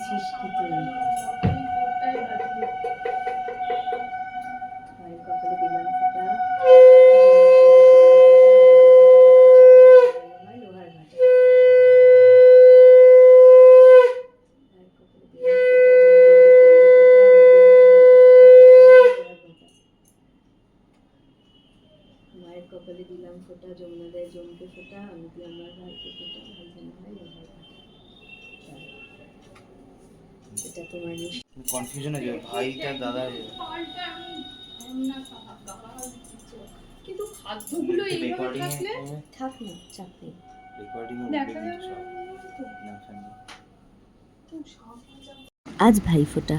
করছিস কি তুই? ভাই কপালে দিলাম ফোঁটা, লোহার ভাটা। ভাই কপালে দিলাম মায়ের কপালে দিলাম ফোঁটা, যমুনা দেয় জমকে ফোঁটা, আমি দিয়ে আমার ভাইকে ফোঁটা, ভাই যেন হয় লোহার ভাটা। এটা তোমার কনফিউশন আছে ভাইটা দাদা কিন্তু খাদ্যগুলো এইভাবে থাকলে থাক না, চাপ নেই। রেকর্ডিং দেখা যাবে আজ ভাই ফোঁটা,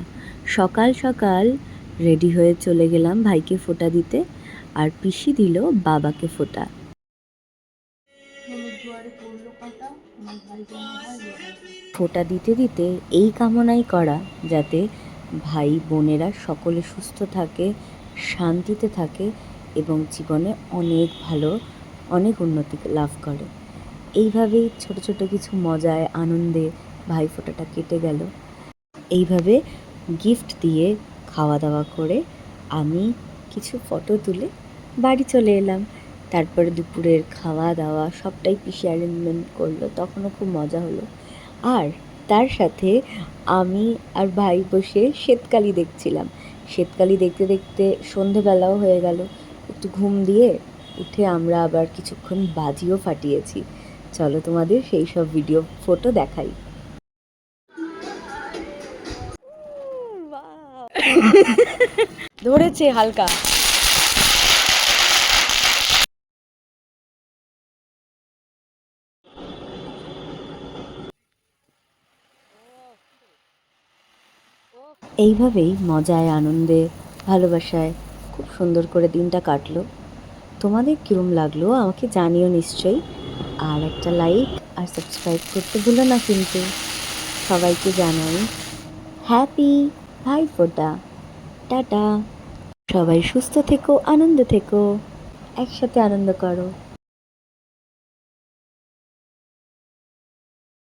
সকাল সকাল রেডি হয়ে চলে গেলাম ভাইকে ফোঁটা দিতে, আর পিসি দিল বাবাকে ফোঁটা। ফোঁটা দিতে দিতে এই কামনাই করা যাতে ভাই বোনেরা সকলে সুস্থ থাকে, শান্তিতে থাকে এবং জীবনে অনেক ভালো, অনেক উন্নতি লাভ করে। এইভাবেই ছোট ছোট কিছু মজায় আনন্দে ভাই ফোঁটাটা কেটে গেল। এইভাবে গিফট দিয়ে খাওয়া দাওয়া করে আমি কিছু ফটো তুলে বাড়ি চলে এলাম। তারপরে দুপুরের খাওয়া দাওয়া সবটাই পিসি অ্যারেঞ্জমেন্ট করলো, তখনও খুব মজা হলো। আর তার সাথে আমি আর ভাই বসে শ্বেতকালী দেখছিলাম। শ্বেতকালী দেখতে দেখতে সন্ধেবেলাও হয়ে গেল। একটু ঘুম দিয়ে উঠে আমরা আবার কিছুক্ষণ বাজিও ফাটিয়েছি। চলো তোমাদের সেই সব ভিডিও ফটো দেখাই। ধরেছে হালকা। এইভাবেই মজায় আনন্দে ভালোবাসায় খুব সুন্দর করে দিনটা কাটলো। তোমাদের কীরম লাগলো আমাকে জানিও নিশ্চয়ই। আর একটা লাইক আর সাবস্ক্রাইব করতে ভুলো না কিন্তু। সবাইকে জানাই হ্যাপি ভাইফোঁটা। টাটা। সবাই সুস্থ থেকো, আনন্দ থেকো, একসাথে আনন্দ করো।